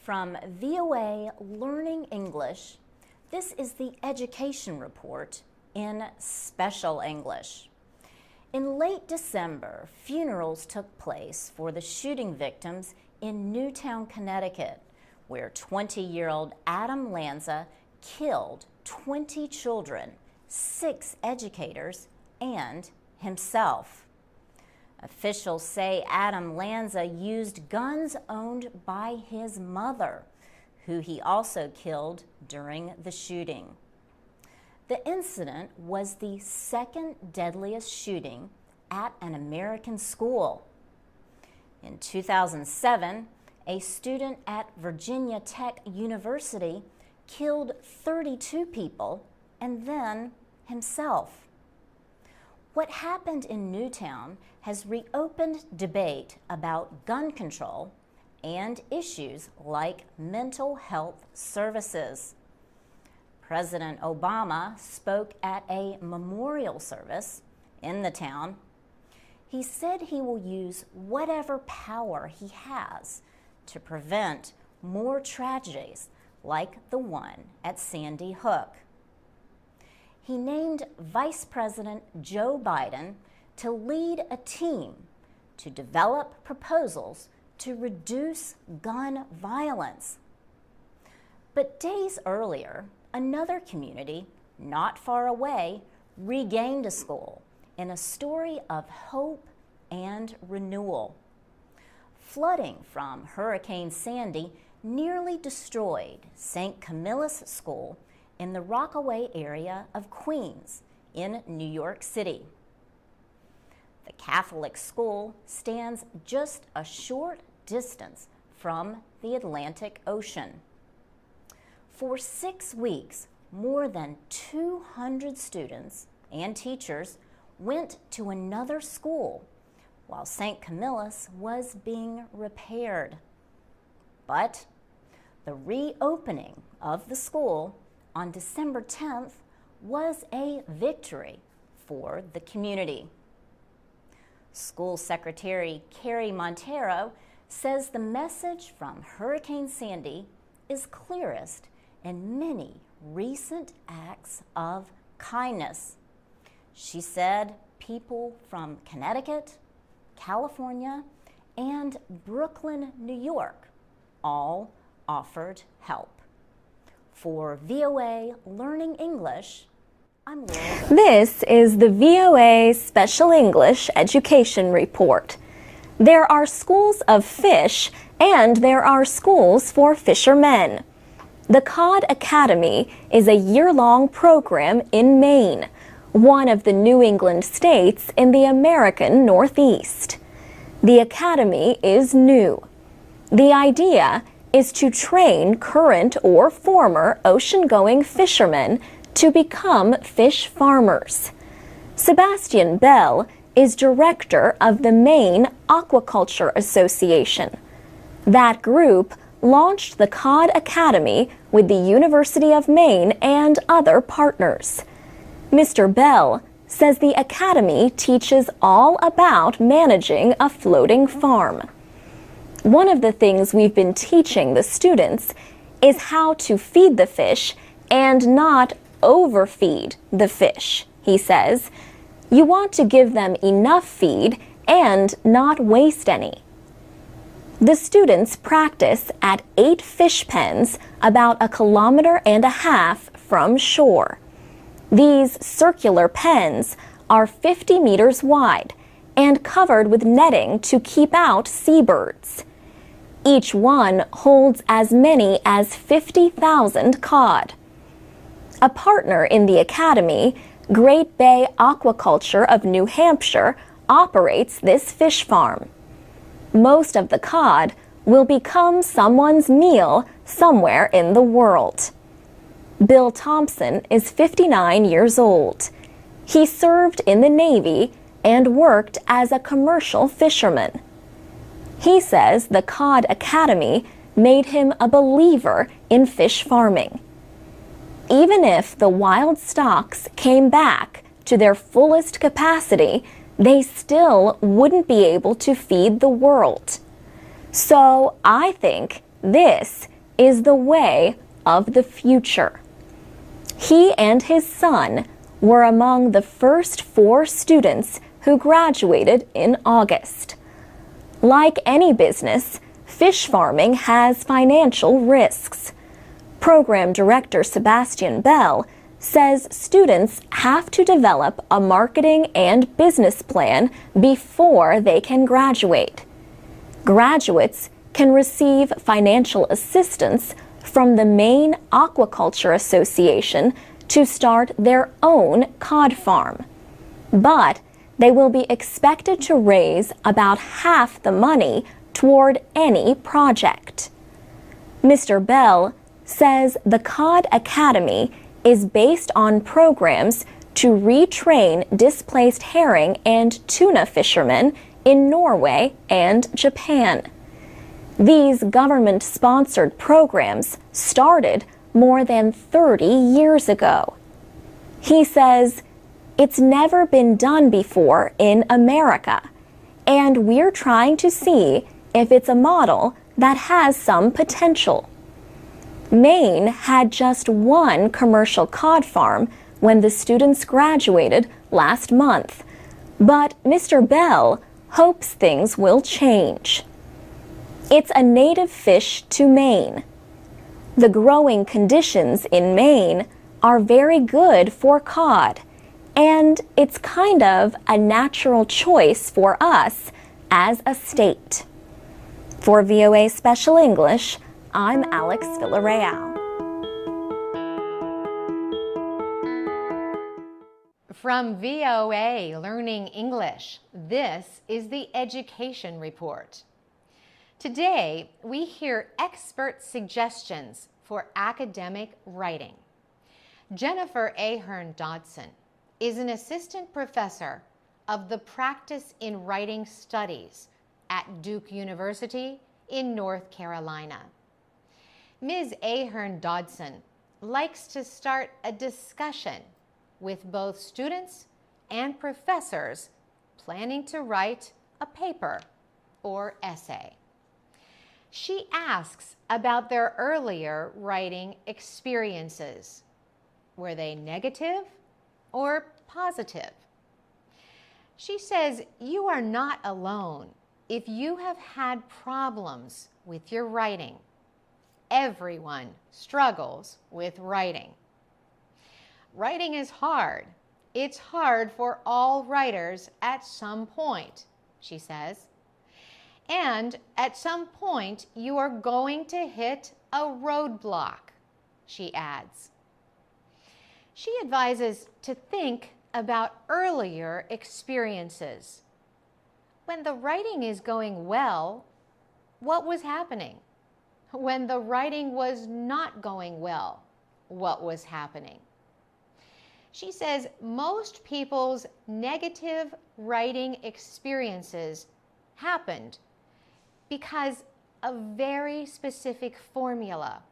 From VOA Learning English, this is the Education Report in Special English. In late December, funerals took place for the shooting victims in Newtown, Connecticut, where 20-year-old Adam Lanza killed 20 children, 6 educators, and himself. Officials say Adam Lanza used guns owned by his mother, who he also killed during the shooting. The incident was the second deadliest shooting at an American school. In 2007, a student at Virginia Tech University killed 32 people and then himself. What happened in Newtown has reopened debate about gun control and issues like mental health services. President Obama spoke at a memorial service in the town. He said he will use whatever power he has to prevent more tragedies like the one at Sandy Hook. He named Vice President Joe Biden to lead a team to develop proposals to reduce gun violence. But days earlier, another community not far away regained a school in a story of hope and renewal. Flooding from Hurricane Sandy nearly destroyed St. Camilla's School in the Rockaway area of Queens in New York City. The Catholic school stands just a short distance from the Atlantic Ocean. For 6 weeks, more than 200 students and teachers went to another school while St. Camilla's was being repaired. But the reopening of the school on December 10th was a victory for the community. School Secretary Carrie Montero says the message from Hurricane Sandy is clearest in many recent acts of kindness. She said people from Connecticut, California, and Brooklyn, New York all offered help. For VOA Learning English, I'm Laura. This is the VOA Special English Education Report. There are schools of fish and there are schools for fishermen. The Cod Academy is a year-long program in Maine, one of the New England states in the American Northeast. The academy is new. The idea is to train current or former ocean-going fishermen to become fish farmers. Sebastian Bell is director of the Maine Aquaculture Association. That group launched the Cod Academy with the University of Maine and other partners. Mr. Bell says the academy teaches all about managing a floating farm. One of the things we've been teaching the students is how to feed the fish and not overfeed the fish, he says. You want to give them enough feed and not waste any. The students practice at 8 fish pens about 1.5 kilometers from shore. These circular pens are 50 meters wide and covered with netting to keep out seabirds. Each one holds as many as 50,000 cod. A partner in the academy, Great Bay Aquaculture of New Hampshire, operates this fish farm. Most of the cod will become someone's meal somewhere in the world. Bill Thompson is 59 years old. He served in the Navy and worked as a commercial fisherman. He says the Cod Academy made him a believer in fish farming. Even if the wild stocks came back to their fullest capacity, they still wouldn't be able to feed the world. So I think this is the way of the future. He and his son were among the first 4 students who graduated in August. Like any business, fish farming has financial risks. Program Director Sebastian Bell says students have to develop a marketing and business plan before they can graduate. Graduates can receive financial assistance from the Maine Aquaculture Association to start their own cod farm. But they will be expected to raise about half the money toward any project. Mr. Bell says the Cod Academy is based on programs to retrain displaced herring and tuna fishermen in Norway and Japan. These government-sponsored programs started more than 30 years ago. He says, "It's never been done before in America, and we're trying to see if it's a model that has some potential." Maine had just 1 commercial cod farm when the students graduated last month, but Mr. Bell hopes things will change. It's a native fish to Maine. The growing conditions in Maine are very good for cod, and it's kind of a natural choice for us as a state. For VOA Special English, I'm Alex Villarreal. From VOA Learning English, this is the Education Report. Today, we hear expert suggestions for academic writing. Jennifer Ahern Dodson is an assistant professor of the Practice in Writing Studies at Duke University in North Carolina. Ms. Ahern Dodson likes to start a discussion with both students and professors planning to write a paper or essay. She asks about their earlier writing experiences. Were they negative or positive? She says you are not alone if you have had problems with your writing. Everyone struggles with writing. Writing is hard. It's hard for all writers at some point, she says. And at some point, you are going to hit a roadblock, she adds. She advises to think about earlier experiences. When the writing is going well, what was happening? When the writing was not going well, what was happening? She says most people's negative writing experiences happened because a very specific formula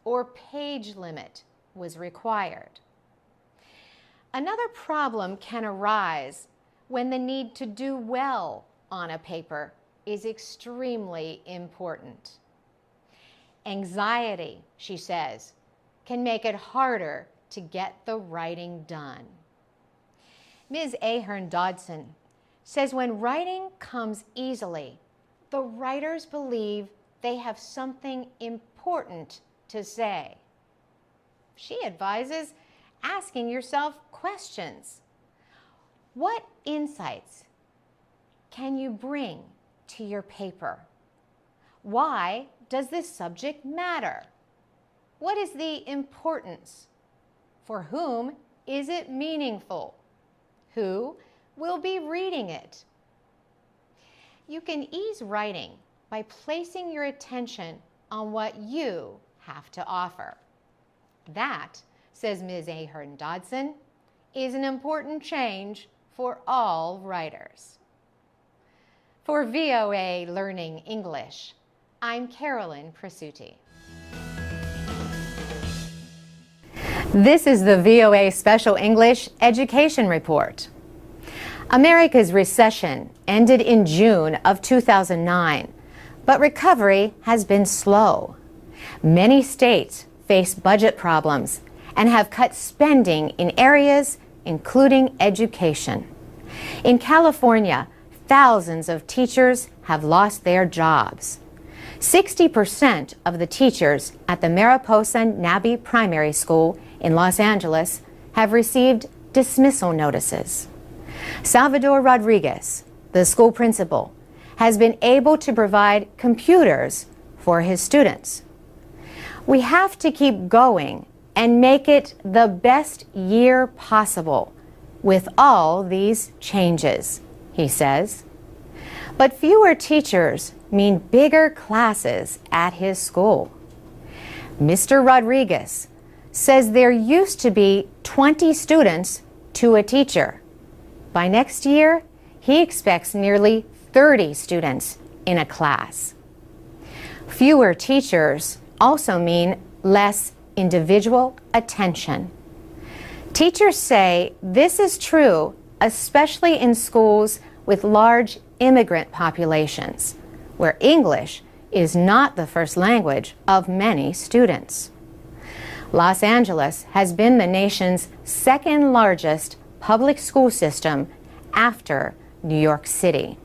or page limit was required. Another problem can arise when the need to do well on a paper is extremely important. Anxiety, she says, can make it harder to get the writing done. Ms. Ahern Dodson says when writing comes easily, the writers believe they have something important to say. She advises asking yourself questions. What insights can you bring to your paper? Why does this subject matter? What is the importance? For whom is it meaningful? Who will be reading it? You can ease writing by placing your attention on what you have to offer. That, says Ms. Ahern Dodson, is an important change for all writers. For VOA Learning English, I'm Carolyn Presutti. This is the VOA Special English Education Report. America's recession ended in June of 2009, but recovery has been slow. Many states face budget problems and have cut spending in areas including education. In California, thousands of teachers have lost their jobs. 60% of the teachers at the Mariposa Nabby Primary School in Los Angeles have received dismissal notices. Salvador Rodriguez, the school principal, has been able to provide computers for his students. We have to keep going and make it the best year possible with all these changes, he says. But fewer teachers mean bigger classes at his school. Mr. Rodriguez says there used to be 20 students to a teacher. By next year, he expects nearly 30 students in a class. Fewer teachers also mean less individual attention. Teachers say this is true, especially in schools with large immigrant populations, where English is not the first language of many students. Los Angeles has been the nation's second largest public school system after New York City.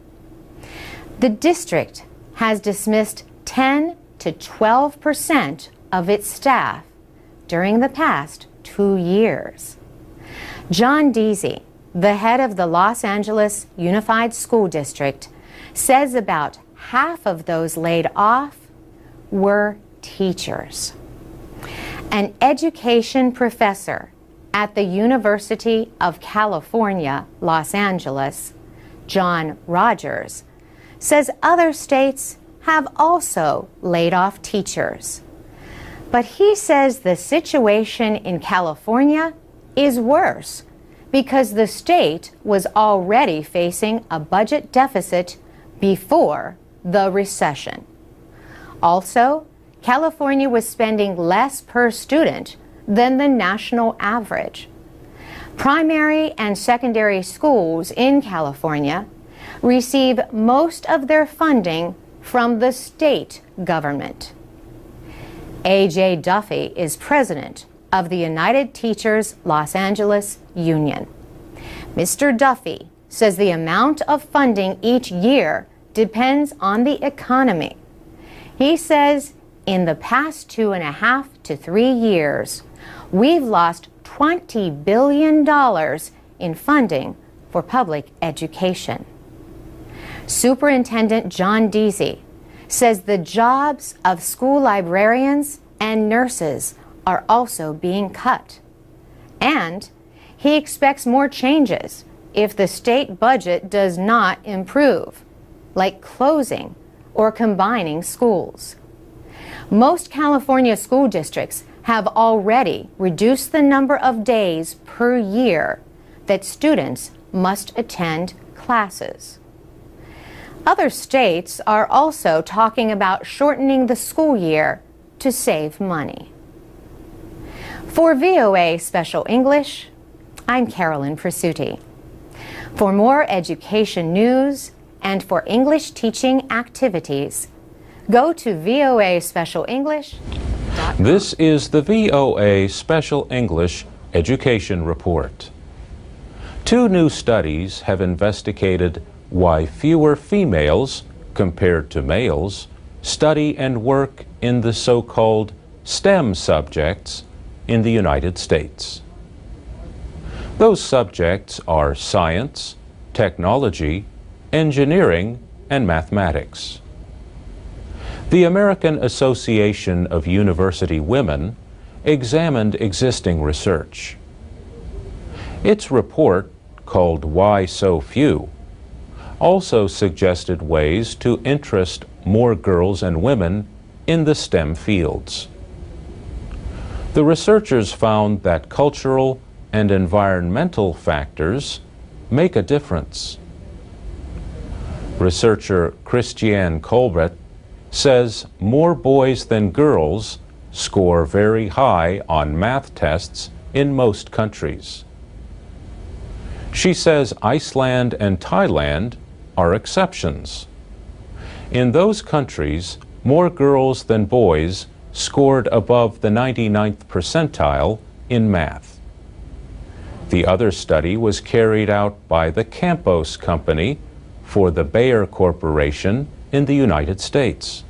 The district has dismissed 10 to 12% of its staff during the past 2 years. John Deasy, the head of the Los Angeles Unified School District, says about half of those laid off were teachers. An education professor at the University of California, Los Angeles, John Rogers, says other states have also laid off teachers. But he says the situation in California is worse because the state was already facing a budget deficit before the recession. Also, California was spending less per student than the national average. Primary and secondary schools in California receive most of their funding from the state government. A.J. Duffy is president of the United Teachers Los Angeles Union. Mr. Duffy says the amount of funding each year depends on the economy. He says in the past 2.5 to 3 years, we've lost $20 billion in funding for public education. Superintendent John Deasy says the jobs of school librarians and nurses are also being cut. And he expects more changes if the state budget does not improve, like closing or combining schools. Most California school districts have already reduced the number of days per year that students must attend classes. Other states are also talking about shortening the school year to save money. For VOA Special English, I'm Carolyn Presutti. For more education news and for English teaching activities, go to voaspecialenglish.com. This is the VOA Special English Education Report. 2 new studies have investigated why fewer females, compared to males, study and work in the so-called STEM subjects in the United States. Those subjects are science, technology, engineering, and mathematics. The American Association of University Women examined existing research. Its report, called Why So Few, also suggested ways to interest more girls and women in the STEM fields. The researchers found that cultural and environmental factors make a difference. Researcher Christiane Colbert says more boys than girls score very high on math tests in most countries. She says Iceland and Thailand are exceptions. In those countries, more girls than boys scored above the 99th percentile in math. The other study was carried out by the Campos Company for the Bayer Corporation in the United States.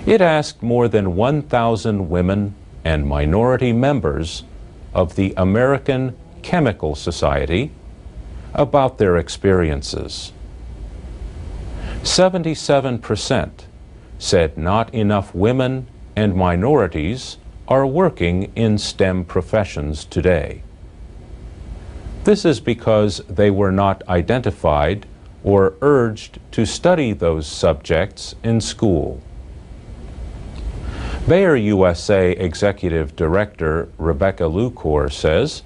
It asked more than 1,000 women and minority members of the American Chemical Society about their experiences. 77% said not enough women and minorities are working in STEM professions today. This is because they were not identified or urged to study those subjects in school. Bayer USA Executive Director Rebecca Lucor says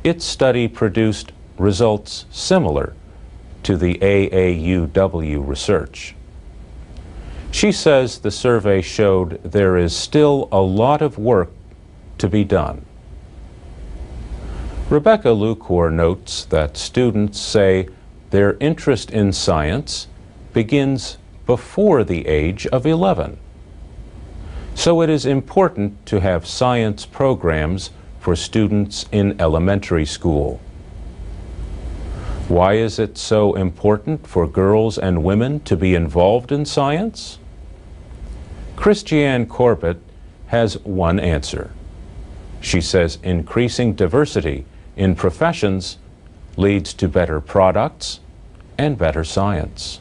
its study produced results similar to the AAUW research. She says the survey showed there is still a lot of work to be done. Rebecca Lucor notes that students say their interest in science begins before the age of 11. So it is important to have science programs for students in elementary school. Why is it so important for girls and women to be involved in science? Christiane Corbett has one answer. She says increasing diversity in professions leads to better products and better science.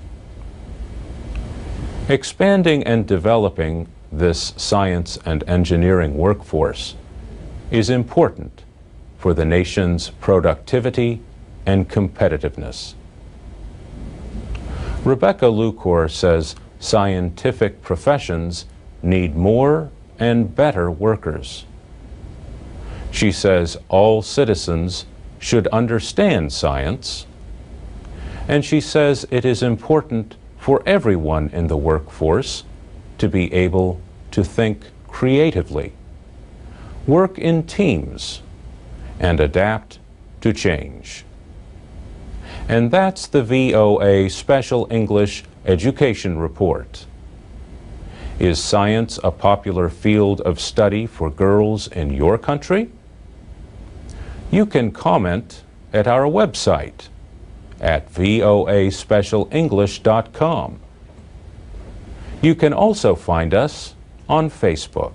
Expanding and developing this science and engineering workforce is important for the nation's productivity and competitiveness. Rebecca Lucor says scientific professions need more and better workers. She says all citizens should understand science, and she says it is important for everyone in the workforce to be able to think creatively, work in teams, and adapt to change. And that's the VOA Special English Education Report. Is science a popular field of study for girls in your country? You can comment at our website at voaspecialenglish.com. You can also find us on Facebook.